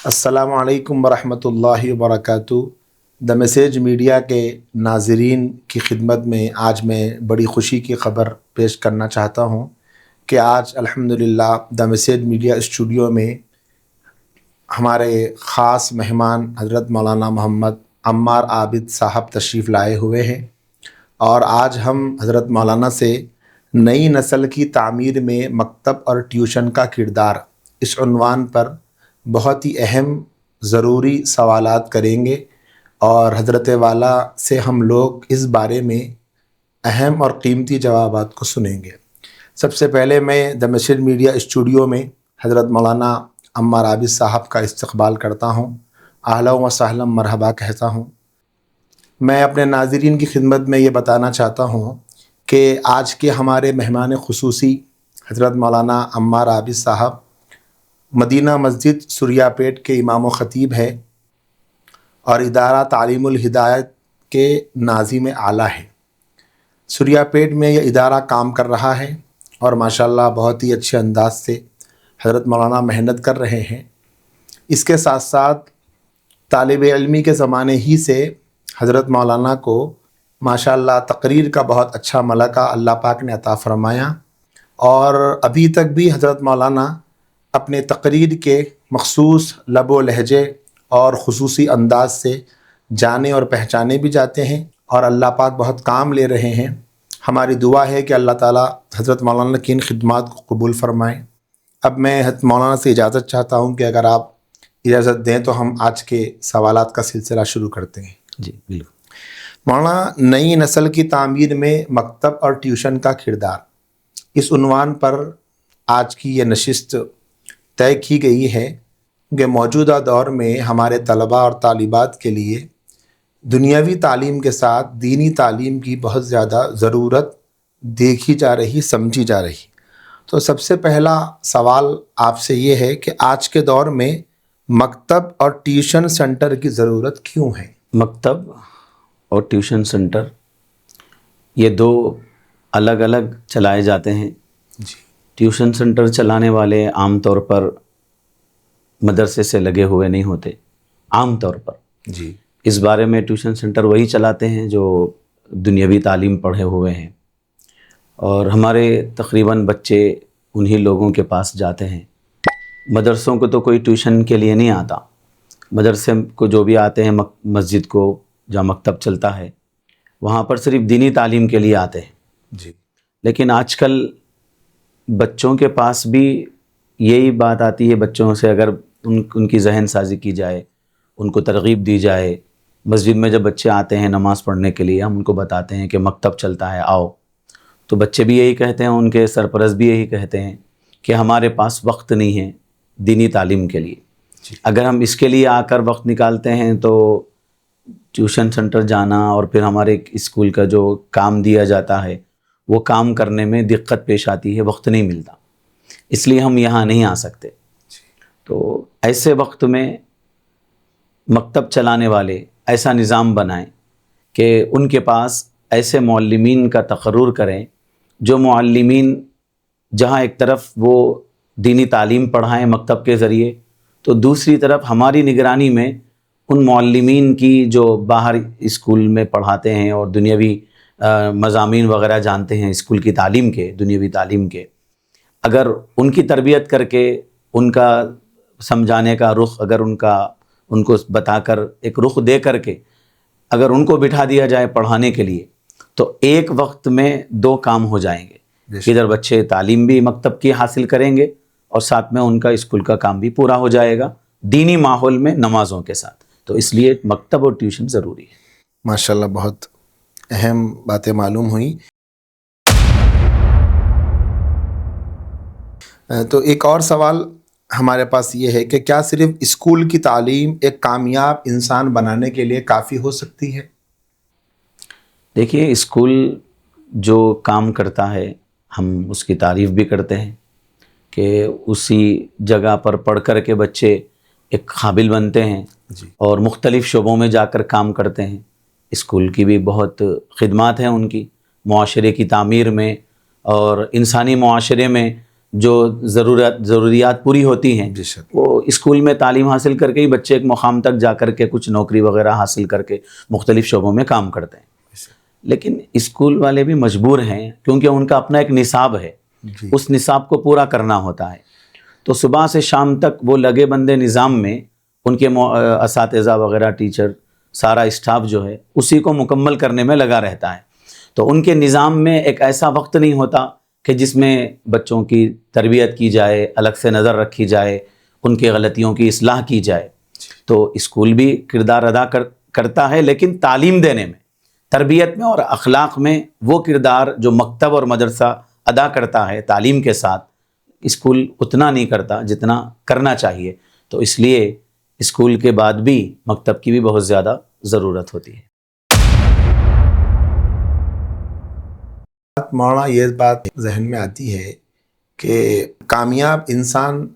السلام علیکم ورحمۃ اللہ وبرکاتہ۔ دا میسیج میڈیا کے ناظرین کی خدمت میں آج میں بڑی خوشی کی خبر پیش کرنا چاہتا ہوں کہ آج الحمدللہ دا میسیج میڈیا اسٹوڈیو میں ہمارے خاص مہمان حضرت مولانا محمد عمار عابد صاحب تشریف لائے ہوئے ہیں، اور آج ہم حضرت مولانا سے نئی نسل کی تعمیر میں مکتب اور ٹیوشن کا کردار اس عنوان پر بہت ہی اہم ضروری سوالات کریں گے، اور حضرت والا سے ہم لوگ اس بارے میں اہم اور قیمتی جوابات کو سنیں گے۔ سب سے پہلے میں دا میسیج میڈیا اسٹوڈیو میں حضرت مولانا عمار عابد صاحب کا استقبال کرتا ہوں، اہلا و سہلا مرحبا کہتا ہوں۔ میں اپنے ناظرین کی خدمت میں یہ بتانا چاہتا ہوں کہ آج کے ہمارے مہمان خصوصی حضرت مولانا عمار عابد صاحب مدینہ مسجد سریا پیٹ کے امام و خطیب ہے، اور ادارہ تعلیم الہدایت کے ناظم اعلیٰ ہے۔ سریا پیٹ میں یہ ادارہ کام کر رہا ہے، اور ماشاءاللہ بہت ہی اچھے انداز سے حضرت مولانا محنت کر رہے ہیں۔ اس کے ساتھ ساتھ طالب علمی کے زمانے ہی سے حضرت مولانا کو ماشاءاللہ تقریر کا بہت اچھا ملکہ اللہ پاک نے عطا فرمایا، اور ابھی تک بھی حضرت مولانا اپنے تقریر کے مخصوص لب و لہجے اور خصوصی انداز سے جانے اور پہچانے بھی جاتے ہیں، اور اللہ پاک بہت کام لے رہے ہیں۔ ہماری دعا ہے کہ اللہ تعالیٰ حضرت مولانا کی ان خدمات کو قبول فرمائیں۔ اب میں حضرت مولانا سے اجازت چاہتا ہوں کہ اگر آپ اجازت دیں تو ہم آج کے سوالات کا سلسلہ شروع کرتے ہیں۔ جی بالکل۔ مولانا، نئی نسل کی تعمیر میں مکتب اور ٹیوشن کا کردار، اس عنوان پر آج کی یہ نشست طے کی گئی ہے کہ موجودہ دور میں ہمارے طلباء اور طالبات کے لیے دنیاوی تعلیم کے ساتھ دینی تعلیم کی بہت زیادہ ضرورت دیکھی جا رہی، سمجھی جا رہی۔ تو سب سے پہلا سوال آپ سے یہ ہے کہ آج کے دور میں مکتب اور ٹیوشن سنٹر کی ضرورت کیوں ہے؟ مکتب اور ٹیوشن سنٹر یہ دو الگ الگ چلائے جاتے ہیں۔ جی۔ ٹیوشن سنٹر چلانے والے عام طور پر مدرسے سے لگے ہوئے نہیں ہوتے، عام طور پر۔ جی۔ اس بارے میں ٹیوشن سنٹر وہی چلاتے ہیں جو دنیاوی تعلیم پڑھے ہوئے ہیں، اور ہمارے تقریباً بچے انہی لوگوں کے پاس جاتے ہیں۔ مدرسوں کو تو کوئی ٹیوشن کے لیے نہیں آتا، مدرسے کو جو بھی آتے ہیں مسجد کو جہاں مکتب چلتا ہے وہاں پر صرف دینی تعلیم کے لیے آتے ہیں۔ جی۔ لیکن آج کل بچوں کے پاس بھی یہی بات آتی ہے، بچوں سے اگر ان کی ذہن سازی کی جائے، ان کو ترغیب دی جائے، مسجد میں جب بچے آتے ہیں نماز پڑھنے کے لیے ہم ان کو بتاتے ہیں کہ مکتب چلتا ہے آؤ، تو بچے بھی یہی کہتے ہیں، ان کے سرپرست بھی یہی کہتے ہیں کہ ہمارے پاس وقت نہیں ہے دینی تعلیم کے لیے۔ اگر ہم اس کے لیے آ کر وقت نکالتے ہیں تو ٹیوشن سنٹر جانا اور پھر ہمارے اسکول کا جو کام دیا جاتا ہے وہ کام کرنے میں دقت پیش آتی ہے، وقت نہیں ملتا، اس لیے ہم یہاں نہیں آ سکتے۔ تو ایسے وقت میں مکتب چلانے والے ایسا نظام بنائیں کہ ان کے پاس ایسے معلمین کا تقرر کریں جو معلمین جہاں ایک طرف وہ دینی تعلیم پڑھائیں مکتب کے ذریعے، تو دوسری طرف ہماری نگرانی میں ان معلمین کی جو باہر اسکول میں پڑھاتے ہیں اور دنیاوی مضامین وغیرہ جانتے ہیں اسکول کی تعلیم کے، دنیاوی تعلیم کے، اگر ان کی تربیت کر کے ان کا سمجھانے کا رخ، اگر ان کو بتا کر ایک رخ دے کر کے اگر ان کو بٹھا دیا جائے پڑھانے کے لیے، تو ایک وقت میں دو کام ہو جائیں گے۔ ادھر بچے تعلیم بھی مکتب کی حاصل کریں گے اور ساتھ میں ان کا اسکول کا کام بھی پورا ہو جائے گا دینی ماحول میں نمازوں کے ساتھ۔ تو اس لیے مکتب اور ٹیوشن ضروری ہے۔ ماشاءاللہ بہت اہم باتیں معلوم ہوئیں۔ تو ایک اور سوال ہمارے پاس یہ ہے کہ کیا صرف اسکول کی تعلیم ایک کامیاب انسان بنانے کے لیے کافی ہو سکتی ہے؟ دیکھیے، اسکول جو کام کرتا ہے ہم اس کی تعریف بھی کرتے ہیں کہ اسی جگہ پر پڑھ کر کے بچے ایک قابل بنتے ہیں اور مختلف شعبوں میں جا کر کام کرتے ہیں۔ اسکول کی بھی بہت خدمات ہیں ان کی، معاشرے کی تعمیر میں اور انسانی معاشرے میں جو ضروریات پوری ہوتی ہیں بے شک وہ اسکول میں تعلیم حاصل کر کے ہی بچے ایک مقام تک جا کر کے کچھ نوکری وغیرہ حاصل کر کے مختلف شعبوں میں کام کرتے ہیں. لیکن اسکول والے بھی مجبور ہیں کیونکہ ان کا اپنا ایک نصاب ہے, جی اس نصاب کو پورا کرنا ہوتا ہے. تو صبح سے شام تک وہ لگے بندے نظام میں, ان کے اساتذہ وغیرہ ٹیچر سارا اسٹاف جو ہے اسی کو مکمل کرنے میں لگا رہتا ہے. تو ان کے نظام میں ایک ایسا وقت نہیں ہوتا کہ جس میں بچوں کی تربیت کی جائے, الگ سے نظر رکھی جائے, ان کی غلطیوں کی اصلاح کی جائے. تو اسکول بھی کردار ادا کرتا ہے, لیکن تعلیم دینے میں, تربیت میں اور اخلاق میں وہ کردار جو مکتب اور مدرسہ ادا کرتا ہے تعلیم کے ساتھ, اسکول اتنا نہیں کرتا جتنا کرنا چاہیے. تو اس لیے اسکول کے بعد بھی مکتب کی بھی بہت زیادہ ضرورت ہوتی ہے. مولانا یہ بات ذہن میں آتی ہے کہ کامیاب انسان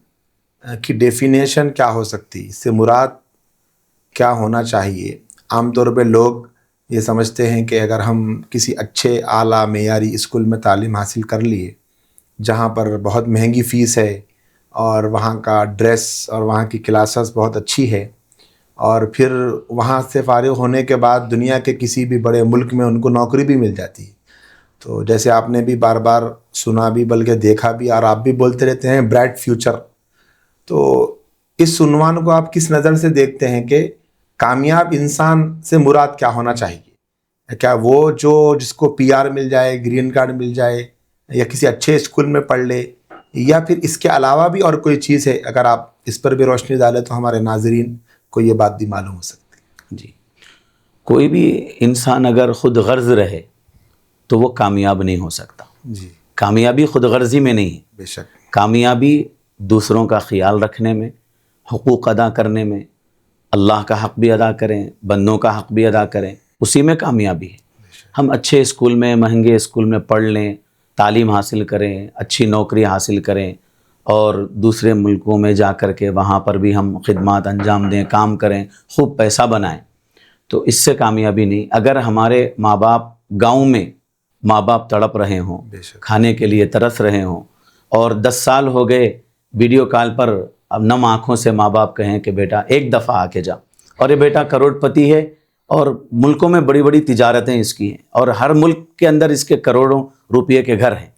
کی ڈیفینیشن کیا ہو سکتی, اس سے مراد کیا ہونا چاہیے. عام طور پہ لوگ یہ سمجھتے ہیں کہ اگر ہم کسی اچھے اعلیٰ معیاری اسکول میں تعلیم حاصل کر لیے جہاں پر بہت مہنگی فیس ہے اور وہاں کا ڈریس اور وہاں کی کلاسز بہت اچھی ہے, اور پھر وہاں سے فارغ ہونے کے بعد دنیا کے کسی بھی بڑے ملک میں ان کو نوکری بھی مل جاتی ہے. تو جیسے آپ نے بھی بار بار سنا بھی بلکہ دیکھا بھی, اور آپ بھی بولتے رہتے ہیں برائٹ فیوچر. تو اس عنوان کو آپ کس نظر سے دیکھتے ہیں کہ کامیاب انسان سے مراد کیا ہونا چاہیے؟ کیا وہ جس کو PR مل جائے, گرین کارڈ مل جائے, یا کسی اچھے اسکول میں پڑھ لے, یا پھر اس کے علاوہ بھی اور کوئی چیز ہے؟ اگر آپ اس پر بھی روشنی ڈالیں تو ہمارے ناظرین کو یہ بات بھی معلوم ہو سکتی ہے. جی, کوئی بھی انسان اگر خود غرض رہے تو وہ کامیاب نہیں ہو سکتا. جی کامیابی خود غرضی میں نہیں ہے. بے شک. کامیابی دوسروں کا خیال رکھنے میں, حقوق ادا کرنے میں, اللہ کا حق بھی ادا کریں, بندوں کا حق بھی ادا کریں, اسی میں کامیابی ہے. ہم اچھے اسکول میں, مہنگے اسکول میں پڑھ لیں, تعلیم حاصل کریں, اچھی نوکری حاصل کریں, اور دوسرے ملکوں میں جا کر کے وہاں پر بھی ہم خدمات انجام دیں, کام کریں, خوب پیسہ بنائیں, تو اس سے کامیابی نہیں. اگر ہمارے ماں باپ گاؤں میں ماں باپ تڑپ رہے ہوں, کھانے کے لیے ترس رہے ہوں, اور 10 سال ہو گئے ویڈیو کال پر اب نم آنکھوں سے ماں باپ کہیں کہ بیٹا ایک دفعہ آ کے جا, اور یہ بیٹا کروڑ پتی ہے اور ملکوں میں بڑی بڑی تجارتیں اس کی ہیں, اور ہر ملک کے اندر اس کے کروڑوں روپے کے گھر ہیں,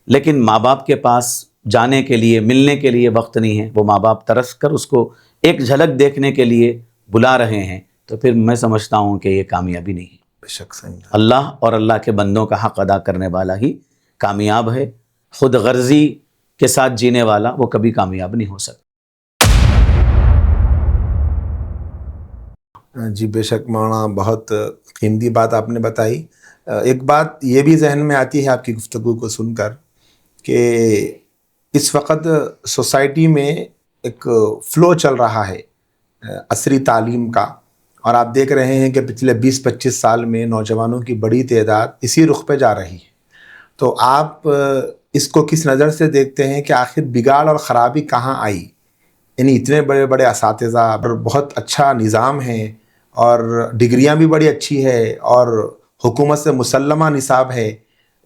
لیکن ماں باپ کے پاس جانے کے لیے, ملنے کے لیے وقت نہیں ہے. وہ ماں باپ ترس کر اس کو ایک جھلک دیکھنے کے لیے بلا رہے ہیں, تو پھر میں سمجھتا ہوں کہ یہ کامیابی نہیں ہے. بے شک صحیح. اللہ اور اللہ کے بندوں کا حق ادا کرنے والا ہی کامیاب ہے. خود غرضی کے ساتھ جینے والا وہ کبھی کامیاب نہیں ہو سکتا. جی بے شک مولانا, بہت قیمتی بات آپ نے بتائی. ایک بات یہ بھی ذہن میں آتی ہے آپ کی گفتگو کو سن کر کہ اس وقت سوسائٹی میں ایک فلو چل رہا ہے عصری تعلیم کا, اور آپ دیکھ رہے ہیں کہ پچھلے 20-25 سال میں نوجوانوں کی بڑی تعداد اسی رخ پہ جا رہی ہے. تو آپ اس کو کس نظر سے دیکھتے ہیں کہ آخر بگاڑ اور خرابی کہاں آئی؟ یعنی اتنے بڑے بڑے اساتذہ اور بہت اچھا نظام ہے, اور ڈگریاں بھی بڑی اچھی ہے, اور حکومت سے مسلمہ نصاب ہے,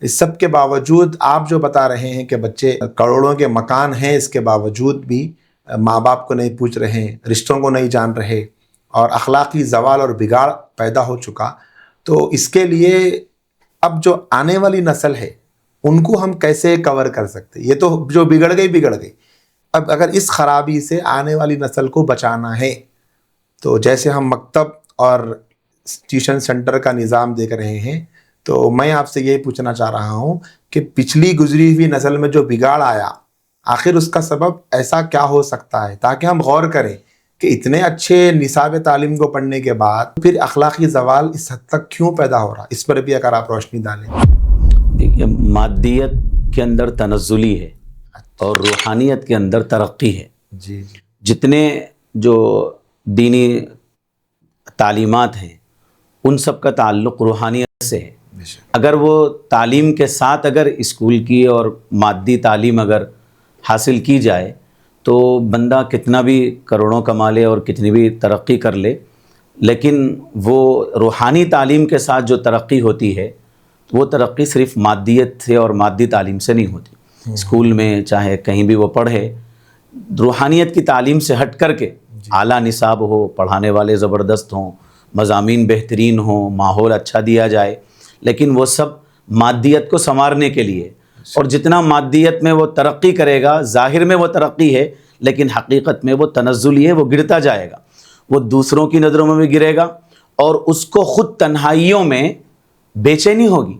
اس سب کے باوجود آپ جو بتا رہے ہیں کہ بچے کروڑوں کے مکان ہیں, اس کے باوجود بھی ماں باپ کو نہیں پوچھ رہے, رشتوں کو نہیں جان رہے, اور اخلاقی زوال اور بگاڑ پیدا ہو چکا. تو اس کے لیے اب جو آنے والی نسل ہے ان کو ہم کیسے کور کر سکتے؟ یہ تو جو بگڑ گئی. اب اگر اس خرابی سے آنے والی نسل کو بچانا ہے تو جیسے ہم مکتب اور ٹیوشن سینٹر کا نظام دیکھ رہے ہیں, تو میں آپ سے یہی پوچھنا چاہ رہا ہوں کہ پچھلی گزری ہوئی نسل میں جو بگاڑ آیا آخر اس کا سبب ایسا کیا ہو سکتا ہے, تاکہ ہم غور کریں کہ اتنے اچھے نصاب تعلیم کو پڑھنے کے بعد پھر اخلاقی زوال اس حد تک کیوں پیدا ہو رہا. اس پر بھی اگر آپ روشنی ڈالیں. دیکھیے, مادیت کے اندر تنزلی ہے اور روحانیت کے اندر ترقی ہے. جی جی. جتنے جو دینی تعلیمات ہیں ان سب کا تعلق روحانیت سے ہے. اگر وہ تعلیم کے ساتھ اگر اسکول کی اور مادی تعلیم اگر حاصل کی جائے تو بندہ کتنا بھی کروڑوں کما لے اور کتنی بھی ترقی کر لے, لیکن وہ روحانی تعلیم کے ساتھ جو ترقی ہوتی ہے وہ ترقی صرف مادیت سے اور مادی تعلیم سے نہیں ہوتی. اسکول میں چاہے کہیں بھی وہ پڑھے، روحانیت کی تعلیم سے ہٹ کر کے اعلیٰ نصاب ہو، پڑھانے والے زبردست ہوں، مضامین بہترین ہوں، ماحول اچھا دیا جائے، لیکن وہ سب مادیت کو سنوارنے کے لیے. اور جتنا مادیت میں وہ ترقی کرے گا، ظاہر میں وہ ترقی ہے لیکن حقیقت میں وہ تنزل ہی ہے، وہ گرتا جائے گا، وہ دوسروں کی نظروں میں بھی گرے گا اور اس کو خود تنہائیوں میں بے چینی ہوگی،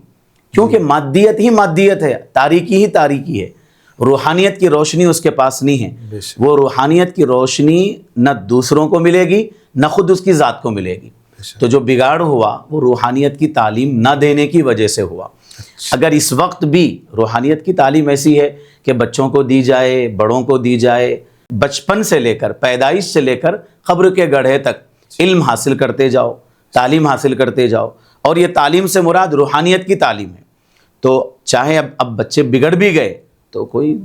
کیونکہ مادیت ہی مادیت ہے، تاریکی ہی تاریکی ہے. روحانیت کی روشنی اس کے پاس نہیں ہے. وہ روحانیت کی روشنی نہ دوسروں کو ملے گی نہ خود اس کی ذات کو ملے گی. تو جو بگاڑ ہوا وہ روحانیت کی تعلیم نہ دینے کی وجہ سے ہوا. اگر اس وقت بھی روحانیت کی تعلیم ایسی ہے کہ بچوں کو دی جائے، بڑوں کو دی جائے، بچپن سے لے کر، پیدائش سے لے کر قبر کے گڑھے تک علم حاصل کرتے جاؤ، تعلیم حاصل کرتے جاؤ، اور یہ تعلیم سے مراد روحانیت کی تعلیم ہے. تو چاہے اب بچے بگڑ بھی گئے تو کوئی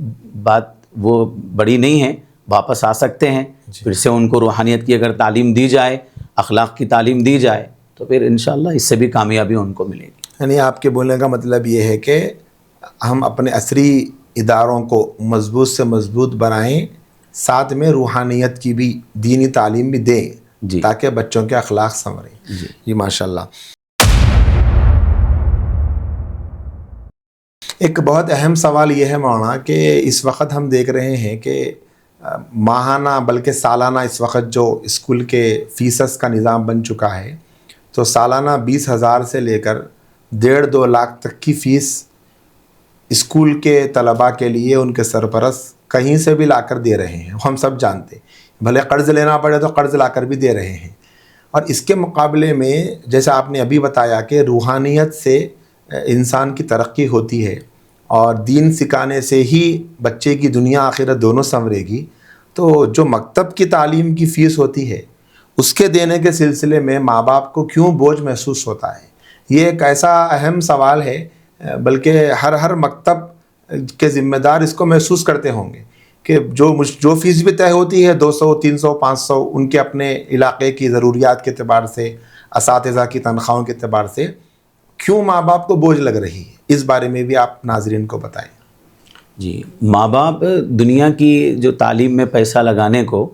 بات وہ بڑی نہیں ہے، واپس آ سکتے ہیں. پھر سے ان کو روحانیت کی اگر تعلیم دی جائے، اخلاق کی تعلیم دی جائے تو پھر انشاءاللہ اس سے بھی کامیابی ان کو ملے گی. یعنی آپ کے بولنے کا مطلب یہ ہے کہ ہم اپنے عصری اداروں کو مضبوط سے مضبوط بنائیں، ساتھ میں روحانیت کی بھی دینی تعلیم بھی دیں تاکہ بچوں کے اخلاق سنوریں. جی ماشاءاللہ. ایک بہت اہم سوال یہ ہے مولانا کہ اس وقت ہم دیکھ رہے ہیں کہ ماہانہ بلکہ سالانہ اس وقت جو اسکول کے فیسز کا نظام بن چکا ہے، تو سالانہ 20,000 سے لے کر 1.5-2 لاکھ تک کی فیس اسکول کے طلباء کے لیے ان کے سرپرست کہیں سے بھی لا کر دے رہے ہیں. ہم سب جانتے ہیں، بھلے قرض لینا پڑے تو قرض لا کر بھی دے رہے ہیں. اور اس کے مقابلے میں جیسے آپ نے ابھی بتایا کہ روحانیت سے انسان کی ترقی ہوتی ہے اور دین سکھانے سے ہی بچے کی دنیا آخرت دونوں سنورے گی. تو جو مکتب کی تعلیم کی فیس ہوتی ہے اس کے دینے کے سلسلے میں ماں باپ کو کیوں بوجھ محسوس ہوتا ہے؟ یہ ایک ایسا اہم سوال ہے، بلکہ ہر مکتب کے ذمہ دار اس کو محسوس کرتے ہوں گے کہ جو فیس بھی طے ہوتی ہے 200 300 500 ان کے اپنے علاقے کی ضروریات کے اعتبار سے، اساتذہ کی تنخواہوں کے اعتبار سے، کیوں ماں باپ کو بوجھ لگ رہی ہے؟ اس بارے میں بھی آپ ناظرین کو بتائیں. جی، ماں باپ دنیا کی جو تعلیم میں پیسہ لگانے کو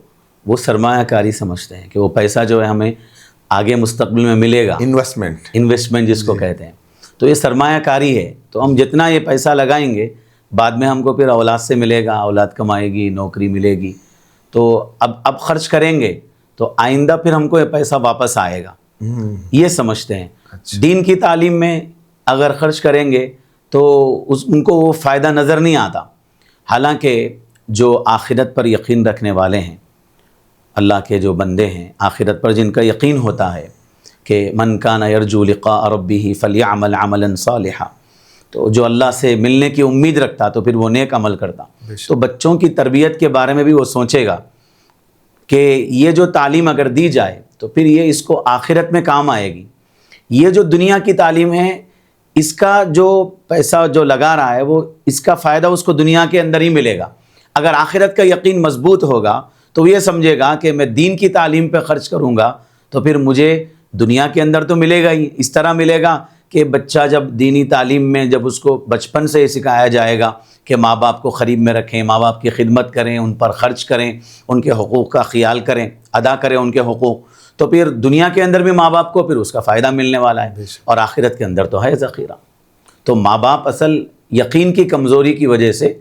وہ سرمایہ کاری سمجھتے ہیں کہ وہ پیسہ جو ہے ہمیں آگے مستقبل میں ملے گا، انویسٹمنٹ جس کو کہتے ہیں. تو یہ سرمایہ کاری ہے، تو ہم جتنا یہ پیسہ لگائیں گے بعد میں ہم کو پھر اولاد سے ملے گا، اولاد کمائے گی، نوکری ملے گی. تو اب خرچ کریں گے تو آئندہ پھر ہم کو یہ پیسہ واپس آئے گا، یہ سمجھتے ہیں. دین کی تعلیم میں اگر خرچ کریں گے تو ان کو وہ فائدہ نظر نہیں آتا. حالانکہ جو آخرت پر یقین رکھنے والے ہیں، اللہ کے جو بندے ہیں، آخرت پر جن کا یقین ہوتا ہے کہ من کان یرجو لقاء ربہ فلیعمل عملا صالحا، تو جو اللہ سے ملنے کی امید رکھتا تو پھر وہ نیک عمل کرتا. تو بچوں کی تربیت کے بارے میں بھی وہ سوچے گا کہ یہ جو تعلیم اگر دی جائے تو پھر یہ اس کو آخرت میں کام آئے گی. یہ جو دنیا کی تعلیم ہے اس کا جو پیسہ جو لگا رہا ہے وہ اس کا فائدہ اس کو دنیا کے اندر ہی ملے گا. اگر آخرت کا یقین مضبوط ہوگا تو یہ سمجھے گا کہ میں دین کی تعلیم پہ خرچ کروں گا تو پھر مجھے دنیا کے اندر تو ملے گا ہی. اس طرح ملے گا کہ بچہ جب دینی تعلیم میں جب اس کو بچپن سے سکھایا جائے گا کہ ماں باپ کو قریب میں رکھیں، ماں باپ کی خدمت کریں، ان پر خرچ کریں، ان کے حقوق کا خیال کریں، ادا کریں ان کے حقوق، تو پھر دنیا کے اندر بھی ماں باپ کو پھر اس کا فائدہ ملنے والا ہے اور آخرت کے اندر تو ہے ذخیرہ. تو ماں باپ اصل یقین کی کمزوری کی وجہ سے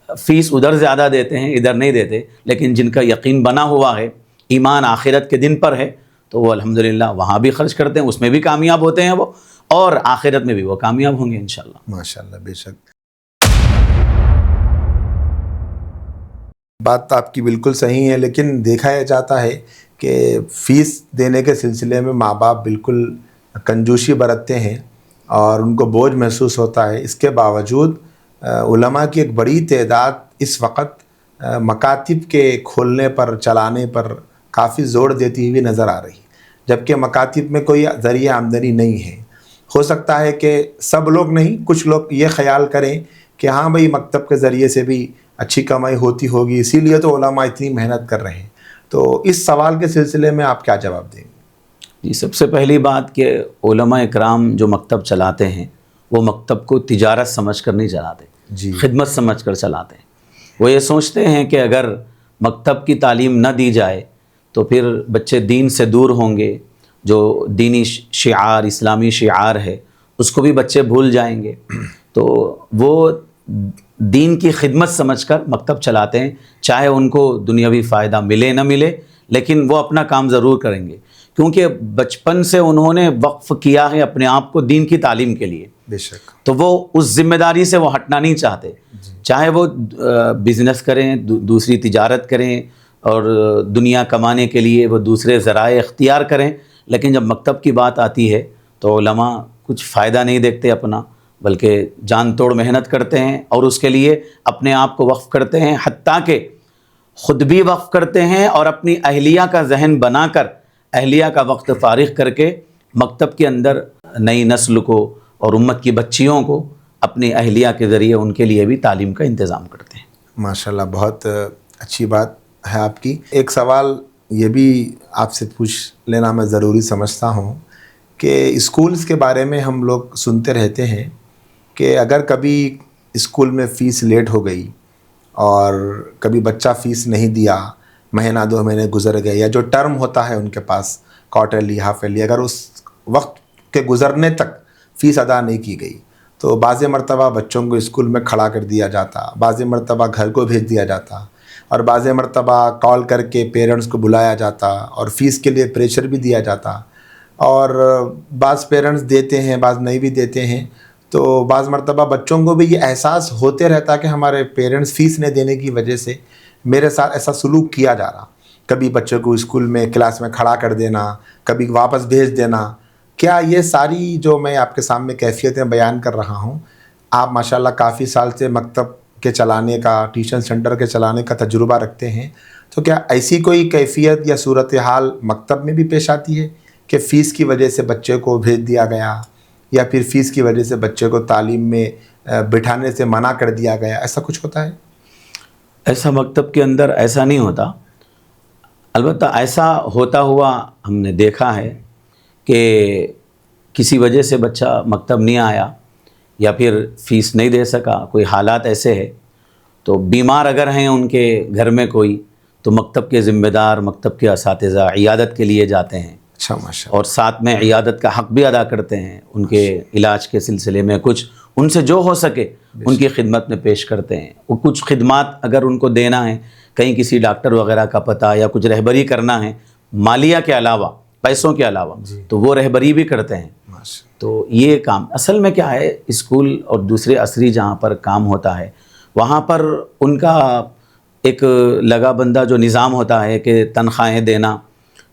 فیس ادھر زیادہ دیتے ہیں، ادھر نہیں دیتے. لیکن جن کا یقین بنا ہوا ہے، ایمان آخرت کے دن پر ہے، تو وہ الحمدللہ وہاں بھی خرچ کرتے ہیں، اس میں بھی کامیاب ہوتے ہیں وہ، اور آخرت میں بھی وہ کامیاب ہوں گے انشاءاللہ. ماشاءاللہ، بے شک بات آپ کی بالکل صحیح ہے. لیکن دیکھا جاتا ہے کہ فیس دینے کے سلسلے میں ماں باپ بالکل کنجوسی برتتے ہیں اور ان کو بوجھ محسوس ہوتا ہے. اس کے باوجود علماء کی ایک بڑی تعداد اس وقت مکاتب کے کھولنے پر، چلانے پر کافی زور دیتی ہوئی نظر آ رہی، جبکہ مکاتب میں کوئی ذریعہ آمدنی نہیں ہے. ہو سکتا ہے کہ سب لوگ نہیں، کچھ لوگ یہ خیال کریں کہ ہاں بھئی مکتب کے ذریعے سے بھی اچھی کمائی ہوتی ہوگی، اسی لیے تو علماء اتنی محنت کر رہے ہیں. تو اس سوال کے سلسلے میں آپ کیا جواب دیں گے؟ جی، سب سے پہلی بات کہ علماء اکرام جو مکتب چلاتے ہیں وہ مکتب کو تجارت سمجھ کر نہیں چلاتے. جی خدمت سمجھ کر چلاتے ہیں. وہ یہ سوچتے ہیں کہ اگر مکتب کی تعلیم نہ دی جائے تو پھر بچے دین سے دور ہوں گے. جو دینی شعار، اسلامی شعار ہے، اس کو بھی بچے بھول جائیں گے. تو وہ دین کی خدمت سمجھ کر مکتب چلاتے ہیں، چاہے ان کو دنیاوی فائدہ ملے نہ ملے، لیکن وہ اپنا کام ضرور کریں گے، کیونکہ بچپن سے انہوں نے وقف کیا ہے اپنے آپ کو دین کی تعلیم کے لیے. بے شک. تو وہ اس ذمہ داری سے وہ ہٹنا نہیں چاہتے. چاہے وہ بزنس کریں، دوسری تجارت کریں، اور دنیا کمانے کے لیے وہ دوسرے ذرائع اختیار کریں، لیکن جب مکتب کی بات آتی ہے تو علماء کچھ فائدہ نہیں دیکھتے اپنا، بلکہ جان توڑ محنت کرتے ہیں اور اس کے لیے اپنے آپ کو وقف کرتے ہیں، حتیٰ کہ خود بھی وقف کرتے ہیں اور اپنی اہلیہ کا ذہن بنا کر، اہلیہ کا وقت فارغ کر کے مکتب کے اندر نئی نسل کو اور امت کی بچیوں کو اپنی اہلیہ کے ذریعے ان کے لیے بھی تعلیم کا انتظام کرتے ہیں. ماشاءاللہ، بہت اچھی بات ہے آپ کی. ایک سوال یہ بھی آپ سے پوچھ لینا میں ضروری سمجھتا ہوں کہ اسکولز کے بارے میں ہم لوگ سنتے رہتے ہیں کہ اگر کبھی اسکول میں فیس لیٹ ہو گئی اور کبھی بچہ فیس نہیں دیا، مہینہ 2 مہینے گزر گئے، یا جو ٹرم ہوتا ہے ان کے پاس کوارٹرلی، ہاف ایئرلی، اگر اس وقت کے گزرنے تک فیس ادا نہیں کی گئی تو بعض مرتبہ بچوں کو اسکول میں کھڑا کر دیا جاتا، بعض مرتبہ گھر کو بھیج دیا جاتا، اور بعض مرتبہ کال کر کے پیرنٹس کو بلایا جاتا اور فیس کے لیے پریشر بھی دیا جاتا. اور بعض پیرنٹس دیتے ہیں، بعض نہیں بھی دیتے ہیں. تو بعض مرتبہ بچوں کو بھی یہ احساس ہوتے رہتا کہ ہمارے پیرنٹس فیس نہیں دینے کی وجہ سے میرے ساتھ ایسا سلوک کیا جا رہا. کبھی بچوں کو اسکول میں کلاس میں کھڑا کر دینا، کبھی واپس بھیج دینا. کیا یہ ساری جو میں آپ کے سامنے کیفیتیں بیان کر رہا ہوں، آپ ماشاءاللہ کافی سال سے مکتب کے چلانے کا، ٹیوشن سینٹر کے چلانے کا تجربہ رکھتے ہیں، تو کیا ایسی کوئی کیفیت یا صورتحال مکتب میں بھی پیش آتی ہے کہ فیس کی وجہ سے بچے کو بھیج دیا گیا، یا پھر فیس کی وجہ سے بچے کو تعلیم میں بٹھانے سے منع کر دیا گیا؟ ایسا کچھ ہوتا ہے؟ ایسا مکتب کے اندر ایسا نہیں ہوتا. البتہ ایسا ہوتا ہوا ہم نے دیکھا ہے کہ کسی وجہ سے بچہ مکتب نہیں آیا یا پھر فیس نہیں دے سکا، کوئی حالات ایسے ہے، تو بیمار اگر ہیں ان کے گھر میں کوئی، تو مکتب کے ذمہ دار، مکتب کے اساتذہ عیادت کے لیے جاتے ہیں. اچھا، ماشاءاللہ. اور ساتھ میں عیادت کا حق بھی ادا کرتے ہیں، ان کے علاج کے سلسلے میں کچھ ان سے جو ہو سکے ان کی خدمت میں پیش کرتے ہیں. وہ کچھ خدمات اگر ان کو دینا ہے، کہیں کسی ڈاکٹر وغیرہ کا پتہ یا کچھ رہبری کرنا ہے مالیہ کے علاوہ، پیسوں کے علاوہ، تو وہ رہبری بھی کرتے ہیں. تو یہ کام اصل میں کیا ہے، اسکول اور دوسرے عصری جہاں پر کام ہوتا ہے وہاں پر ان کا ایک لگا بندہ جو نظام ہوتا ہے کہ تنخواہیں دینا.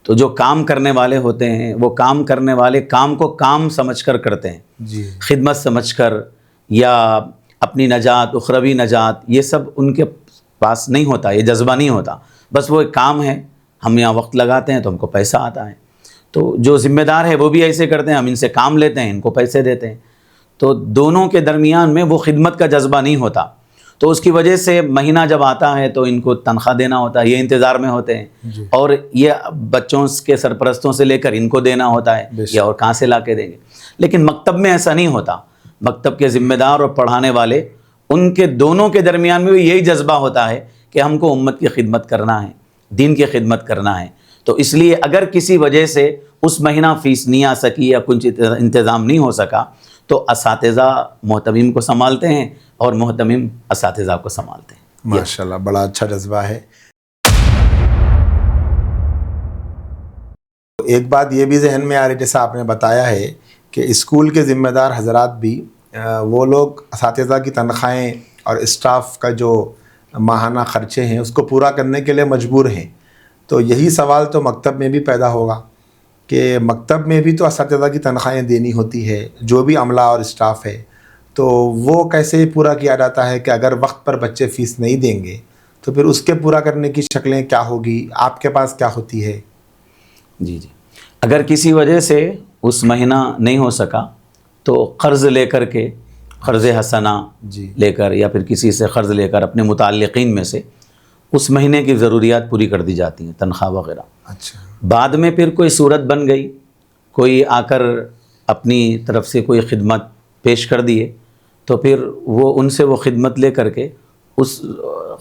تو جو کام کرنے والے ہوتے ہیں وہ کام کرنے والے کام کو کام سمجھ کر کرتے ہیں، خدمت سمجھ کر، یا اپنی نجات، اخروی نجات، یہ سب ان کے پاس نہیں ہوتا، یہ جذبہ نہیں ہوتا. بس وہ ایک کام ہے، ہم یہاں وقت لگاتے ہیں تو ہم کو پیسہ آتا ہے. تو جو ذمہ دار ہے وہ بھی ایسے کرتے ہیں، ہم ان سے کام لیتے ہیں، ان کو پیسے دیتے ہیں. تو دونوں کے درمیان میں وہ خدمت کا جذبہ نہیں ہوتا. تو اس کی وجہ سے مہینہ جب آتا ہے تو ان کو تنخواہ دینا ہوتا ہے، یہ انتظار میں ہوتے ہیں، اور یہ بچوں کے سرپرستوں سے لے کر ان کو دینا ہوتا ہے، یا اور کہاں سے لا کے دیں گے. لیکن مکتب میں ایسا نہیں ہوتا. مکتب کے ذمہ دار اور پڑھانے والے، ان کے دونوں کے درمیان میں بھی یہی جذبہ ہوتا ہے کہ ہم کو امت کی خدمت کرنا ہے، دین کی خدمت کرنا ہے. تو اس لیے اگر کسی وجہ سے اس مہینہ فیس نہیں آ سکی یا کچھ انتظام نہیں ہو سکا تو اساتذہ محتمم کو سنبھالتے ہیں اور محتمم اساتذہ کو سنبھالتے ہیں. ماشاءاللہ، بڑا اچھا جذبہ ہے. ایک بات یہ بھی ذہن میں آ رہی، جیسا آپ نے بتایا ہے کہ اسکول کے ذمہ دار حضرات بھی وہ لوگ اساتذہ کی تنخواہیں اور اسٹاف کا جو ماہانہ خرچے ہیں اس کو پورا کرنے کے لیے مجبور ہیں. تو یہی سوال تو مکتب میں بھی پیدا ہوگا کہ مکتب میں بھی تو اساتذہ کی تنخواہیں دینی ہوتی ہے، جو بھی عملہ اور اسٹاف ہے، تو وہ کیسے پورا کیا جاتا ہے کہ اگر وقت پر بچے فیس نہیں دیں گے تو پھر اس کے پورا کرنے کی شکلیں کیا ہوگی؟ آپ کے پاس کیا ہوتی ہے؟ جی، اگر کسی وجہ سے اس مہینہ نہیں ہو سکا تو قرض لے کر کے، قرض حسنہ لے کر یا پھر کسی سے قرض لے کر اپنے متعلقین میں سے اس مہینے کی ضروریات پوری کر دی جاتی ہیں، تنخواہ وغیرہ. اچھا. بعد میں پھر کوئی صورت بن گئی، کوئی آ کر اپنی طرف سے کوئی خدمت پیش کر دیے تو پھر وہ ان سے وہ خدمت لے کر کے اس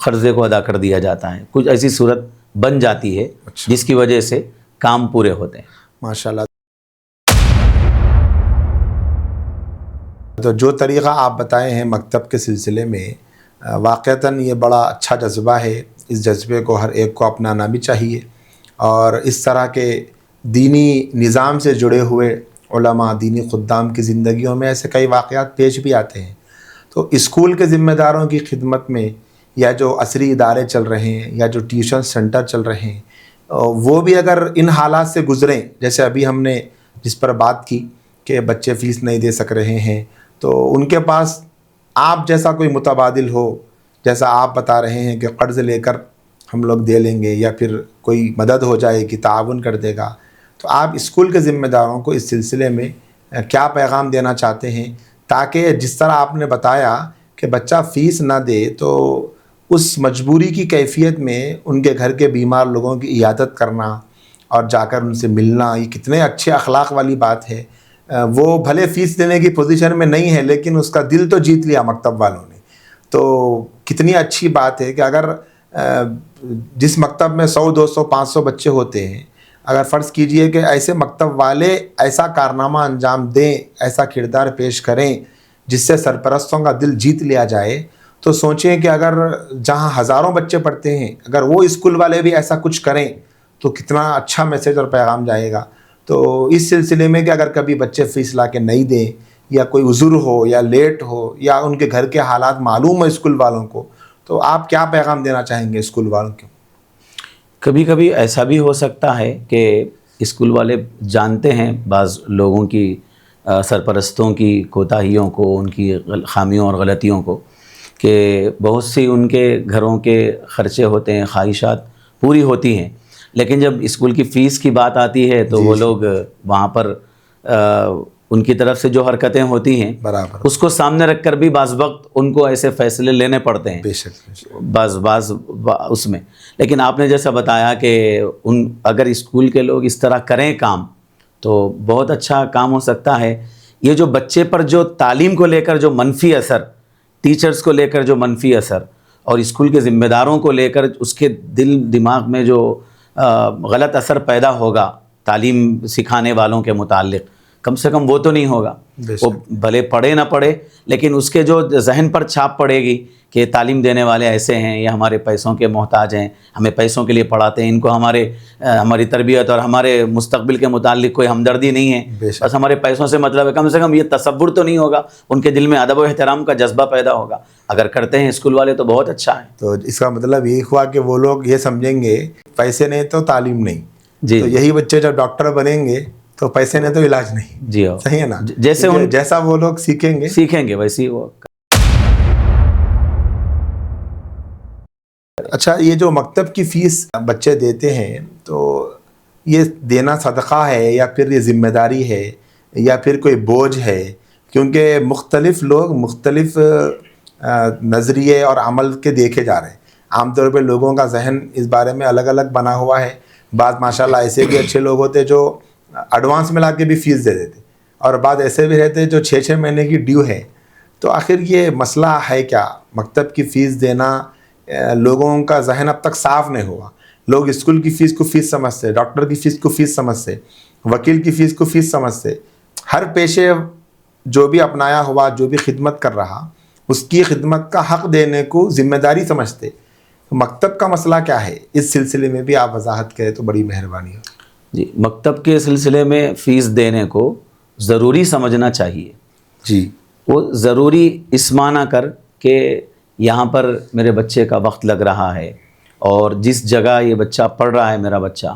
قرضے کو ادا کر دیا جاتا ہے. کچھ ایسی صورت بن جاتی ہے جس کی وجہ سے کام پورے ہوتے ہیں. ماشاءاللہ. تو جو طریقہ آپ بتائے ہیں مکتب کے سلسلے میں، واقعتاً یہ بڑا اچھا جذبہ ہے. اس جذبے کو ہر ایک کو اپنانا بھی چاہیے. اور اس طرح کے دینی نظام سے جڑے ہوئے علماء، دینی خدام کی زندگیوں میں ایسے کئی واقعات پیش بھی آتے ہیں. تو اسکول کے ذمہ داروں کی خدمت میں، یا جو عصری ادارے چل رہے ہیں، یا جو ٹیوشن سینٹر چل رہے ہیں، وہ بھی اگر ان حالات سے گزریں، جیسے ابھی ہم نے جس پر بات کی کہ بچے فیس نہیں دے سک رہے ہیں، تو ان کے پاس آپ جیسا کوئی متبادل ہو، جیسا آپ بتا رہے ہیں کہ قرض لے کر ہم لوگ دے لیں گے، یا پھر کوئی مدد ہو جائے گی، تعاون کر دے گا، تو آپ اسکول کے ذمہ داروں کو اس سلسلے میں کیا پیغام دینا چاہتے ہیں، تاکہ جس طرح آپ نے بتایا کہ بچہ فیس نہ دے تو اس مجبوری کی کیفیت میں ان کے گھر کے بیمار لوگوں کی عیادت کرنا اور جا کر ان سے ملنا، یہ کتنے اچھے اخلاق والی بات ہے. وہ بھلے فیس دینے کی پوزیشن میں نہیں ہے، لیکن اس کا دل تو جیت لیا مکتب والوں نے. تو کتنی اچھی بات ہے کہ اگر جس مکتب میں 100 200 500 بچے ہوتے ہیں، اگر فرض کیجئے کہ ایسے مکتب والے ایسا کارنامہ انجام دیں، ایسا کردار پیش کریں جس سے سرپرستوں کا دل جیت لیا جائے، تو سوچیں کہ اگر جہاں ہزاروں بچے پڑھتے ہیں، اگر وہ اسکول والے بھی ایسا کچھ کریں تو کتنا اچھا میسیج اور پیغام جائے گا. تو اس سلسلے میں کہ اگر کبھی بچے فیس لا کے نہیں دیں، یا کوئی عذر ہو، یا لیٹ ہو، یا ان کے گھر کے حالات معلوم ہو اسکول والوں کو، تو آپ کیا پیغام دینا چاہیں گے اسکول والوں کو؟ کبھی کبھی ایسا بھی ہو سکتا ہے کہ اسکول والے جانتے ہیں بعض لوگوں کی سرپرستوں کی کوتاہیوں کو، ان کی خامیوں اور غلطیوں کو، کہ بہت سی ان کے گھروں کے خرچے ہوتے ہیں، خواہشات پوری ہوتی ہیں، لیکن جب اسکول کی فیس کی بات آتی ہے تو وہ لوگ وہاں پر ان کی طرف سے جو حرکتیں ہوتی ہیں برابر اس کو سامنے رکھ کر بھی بعض وقت ان کو ایسے فیصلے لینے پڑتے ہیں. بے شک بعض اس میں. لیکن آپ نے جیسا بتایا کہ اگر اسکول کے لوگ اس طرح کریں کام تو بہت اچھا کام ہو سکتا ہے. یہ جو بچے پر جو تعلیم کو لے کر جو منفی اثر، ٹیچرز کو لے کر جو منفی اثر، اور اسکول کے ذمہ داروں کو لے کر اس کے دل دماغ میں جو غلط اثر پیدا ہوگا تعلیم سکھانے والوں کے متعلق، کم سے کم وہ تو نہیں ہوگا. وہ بھلے پڑھے نہ پڑھے، لیکن اس کے جو ذہن پر چھاپ پڑے گی کہ تعلیم دینے والے ایسے ہیں، یہ ہمارے پیسوں کے محتاج ہیں، ہمیں پیسوں کے لیے پڑھاتے ہیں، ان کو ہماری تربیت اور ہمارے مستقبل کے متعلق کوئی ہمدردی نہیں ہے، بس ہمارے پیسوں سے مطلب ہے. کم سے کم یہ تصور تو نہیں ہوگا، ان کے دل میں ادب و احترام کا جذبہ پیدا ہوگا. اگر کرتے ہیں اسکول والے تو بہت اچھا ہے. تو اس کا مطلب یہ ہوا کہ وہ لوگ یہ سمجھیں گے پیسے نہیں تو تعلیم نہیں. جی. تو یہی بچے جب ڈاکٹر بنیں گے تو پیسے نہیں تو علاج نہیں. جی ہو. صحیح ہے نا؟ جیسا وہ لوگ سیکھیں گے ویسے ہی وہ. اچھا، یہ جو مکتب کی فیس بچے دیتے ہیں تو یہ دینا صدقہ ہے، یا پھر یہ ذمہ داری ہے، یا پھر کوئی بوجھ ہے؟ کیونکہ مختلف لوگ مختلف نظریے اور عمل کے دیکھے جا رہے ہیں. عام طور پہ لوگوں کا ذہن اس بارے میں الگ الگ بنا ہوا ہے. بعض ماشاءاللہ ایسے بھی اچھے لوگ ہوتے جو ایڈوانس میں لا کے بھی فیس دے دیتے، اور بعض ایسے بھی رہتے جو 6 مہینے کی ڈیو ہے. تو آخر یہ مسئلہ ہے کیا؟ مکتب کی فیس دینا، لوگوں کا ذہن اب تک صاف نہیں ہوا. لوگ اسکول کی فیس کو فیس سمجھتے، ڈاکٹر کی فیس کو فیس سمجھتے، وکیل کی فیس کو فیس سمجھتے. ہر پیشے جو بھی اپنایا ہوا، جو بھی خدمت کر رہا، اس کی خدمت کا حق دینے کو ذمہ داری سمجھتے. مکتب کا مسئلہ کیا ہے؟ اس سلسلے میں بھی آپ وضاحت کریں تو بڑی مہربانی ہو. جی، مکتب کے سلسلے میں فیس دینے کو ضروری سمجھنا چاہیے. جی. وہ ضروری اس معنی کر کہ یہاں پر میرے بچے کا وقت لگ رہا ہے، اور جس جگہ یہ بچہ پڑھ رہا ہے میرا بچہ،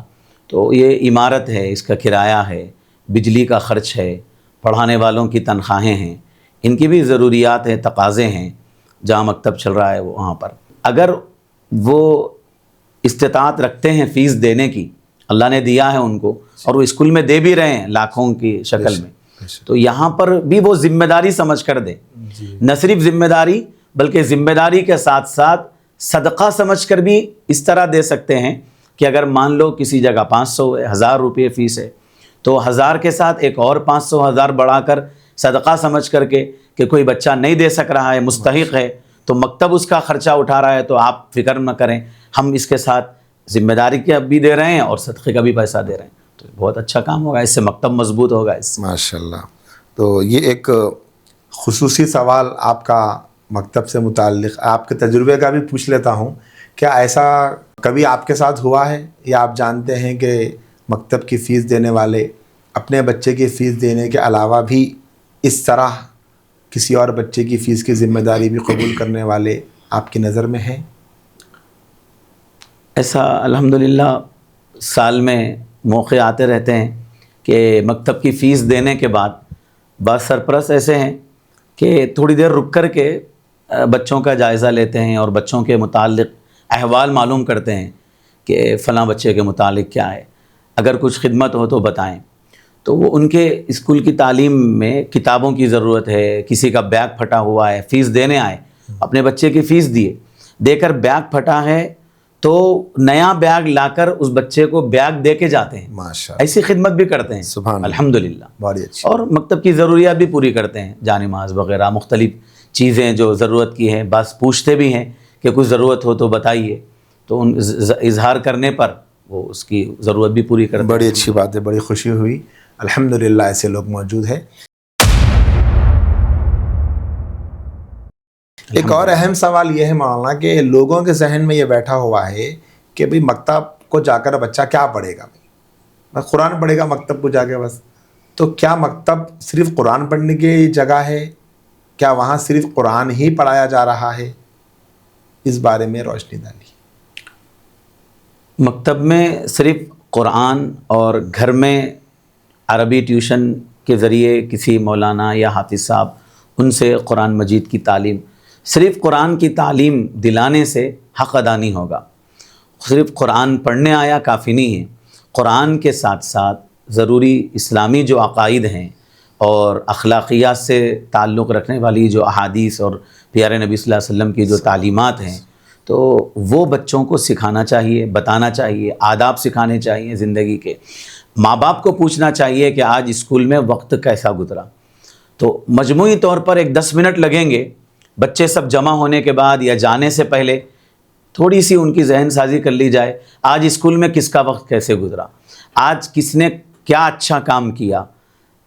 تو یہ عمارت ہے، اس کا کرایہ ہے، بجلی کا خرچ ہے، پڑھانے والوں کی تنخواہیں ہیں، ان کی بھی ضروریات ہیں، تقاضے ہیں. جہاں مکتب چل رہا ہے وہاں پر اگر وہ استطاعت رکھتے ہیں فیس دینے کی، اللہ نے دیا ہے ان کو، اور وہ اسکول میں دے بھی رہے ہیں لاکھوں کی شکل میں، تو یہاں پر بھی وہ ذمہ داری سمجھ کر دے. نہ صرف ذمہ داری بلکہ ذمہ داری کے ساتھ ساتھ صدقہ سمجھ کر بھی اس طرح دے سکتے ہیں کہ اگر مان لو کسی جگہ 500 ہے، 1000 روپے فیس ہے، تو 1000 کے ساتھ ایک اور 500 1000 بڑھا کر صدقہ سمجھ کر کے کہ کوئی بچہ نہیں دے سک رہا ہے، مستحق ہے، تو مکتب اس کا خرچہ اٹھا رہا ہے، تو آپ فکر نہ کریں، ہم اس کے ساتھ ذمہ داری کا بھی دے رہے ہیں اور صدقے کا بھی پیسہ دے رہے ہیں، تو بہت اچھا کام ہوگا، اس سے مکتب مضبوط ہوگا اس سے۔ ماشاءاللہ۔ تو یہ ایک خصوصی سوال آپ کا مکتب سے متعلق، آپ کے تجربے کا بھی پوچھ لیتا ہوں، کیا ایسا کبھی آپ کے ساتھ ہوا ہے یا آپ جانتے ہیں کہ مکتب کی فیس دینے والے اپنے بچے کی فیس دینے کے علاوہ بھی اس طرح کسی اور بچے کی فیس کی ذمہ داری بھی قبول کرنے والے آپ کی نظر میں ہیں؟ ایسا الحمدللہ سال میں موقع آتے رہتے ہیں کہ مکتب کی فیس دینے کے بعد بعض سرپرست ایسے ہیں کہ تھوڑی دیر رک کر کے بچوں کا جائزہ لیتے ہیں اور بچوں کے متعلق احوال معلوم کرتے ہیں کہ فلاں بچے کے متعلق کیا ہے، اگر کچھ خدمت ہو تو بتائیں۔ تو وہ ان کے اسکول کی تعلیم میں کتابوں کی ضرورت ہے، کسی کا بیگ پھٹا ہوا ہے، فیس دینے آئے، اپنے بچے کی فیس دیے، دے کر بیگ پھٹا ہے تو نیا بیگ لا کر اس بچے کو بیگ دے کے جاتے ہیں، ماشاءاللہ، ایسی خدمت بھی کرتے ہیں، سبحان اللہ، الحمدللہ، بڑی اچھی۔ اور مکتب کی ضروریات بھی پوری کرتے ہیں، جان نماز وغیرہ مختلف چیزیں جو ضرورت کی ہیں، بعض پوچھتے بھی ہیں کہ کچھ ضرورت ہو تو بتائیے، تو ان اظہار کرنے پر وہ اس کی ضرورت بھی پوری کرتے ہیں۔ بڑی اچھی بات ہے، بڑی خوشی ہوئی، الحمدللہ ایسے لوگ موجود ہیں۔ ایک اور اہم سوال یہ ہے مولانا کہ لوگوں کے ذہن میں یہ بیٹھا ہوا ہے کہ بھئی مکتب کو جا کر بچہ کیا پڑھے گا، بس قرآن پڑھے گا مکتب کو جا کے بس، تو کیا مکتب صرف قرآن پڑھنے کی جگہ ہے؟ کیا وہاں صرف قرآن ہی پڑھایا جا رہا ہے؟ اس بارے میں روشنی ڈالی۔ مکتب میں صرف قرآن اور گھر میں عربی ٹیوشن کے ذریعے کسی مولانا یا حافظ صاحب ان سے قرآن مجید کی تعلیم، صرف قرآن کی تعلیم دلانے سے حق ادا نہیں ہوگا۔ صرف قرآن پڑھنے آیا کافی نہیں ہے، قرآن کے ساتھ ساتھ ضروری اسلامی جو عقائد ہیں اور اخلاقیات سے تعلق رکھنے والی جو احادیث اور پیارے نبی صلی اللہ علیہ وسلم کی جو تعلیمات ہیں، تو وہ بچوں کو سکھانا چاہیے، بتانا چاہیے، آداب سکھانے چاہیے زندگی کے۔ ماں باپ کو پوچھنا چاہیے کہ آج اسکول میں وقت کیسا گزرا، تو مجموعی طور پر ایک 10 منٹ لگیں گے، بچے سب جمع ہونے کے بعد یا جانے سے پہلے تھوڑی سی ان کی ذہن سازی کر لی جائے، آج اسکول میں کس کا وقت کیسے گزرا، آج کس نے کیا اچھا کام کیا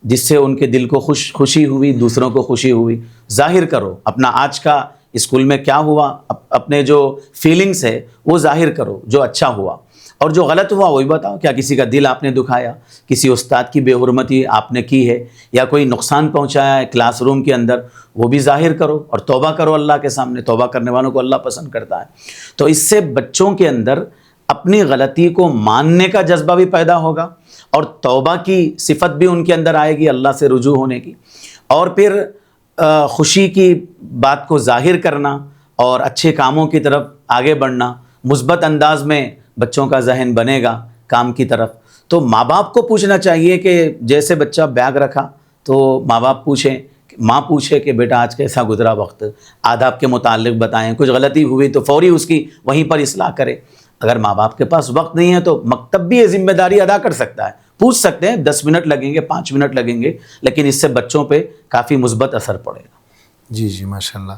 جس سے ان کے دل کو خوشی ہوئی، دوسروں کو خوشی ہوئی، ظاہر کرو اپنا آج کا اسکول میں کیا ہوا، اپنے جو فیلنگس ہے وہ ظاہر کرو، جو اچھا ہوا، اور جو غلط ہوا وہی بتاؤ، کیا کسی کا دل آپ نے دکھایا، کسی استاد کی بے حرمتی آپ نے کی ہے یا کوئی نقصان پہنچایا ہے کلاس روم کے اندر، وہ بھی ظاہر کرو اور توبہ کرو اللہ کے سامنے، توبہ کرنے والوں کو اللہ پسند کرتا ہے۔ تو اس سے بچوں کے اندر اپنی غلطی کو ماننے کا جذبہ بھی پیدا ہوگا اور توبہ کی صفت بھی ان کے اندر آئے گی، اللہ سے رجوع ہونے کی، اور پھر خوشی کی بات کو ظاہر کرنا اور اچھے کاموں کی طرف آگے بڑھنا، مثبت انداز میں بچوں کا ذہن بنے گا کام کی طرف۔ تو ماں باپ کو پوچھنا چاہیے کہ جیسے بچہ بیگ رکھا تو ماں باپ پوچھیں، ماں پوچھے کہ بیٹا آج کیسا گزرا وقت، آداب کے متعلق بتائیں، کچھ غلطی ہوئی تو فوری اس کی وہیں پر اصلاح کرے۔ اگر ماں باپ کے پاس وقت نہیں ہے تو مکتب بھی یہ ذمہ داری ادا کر سکتا ہے، پوچھ سکتے ہیں، 10 منٹ لگیں گے، 5 منٹ لگیں گے، لیکن اس سے بچوں پہ کافی مثبت اثر پڑے گا۔ جی ماشاءاللہ۔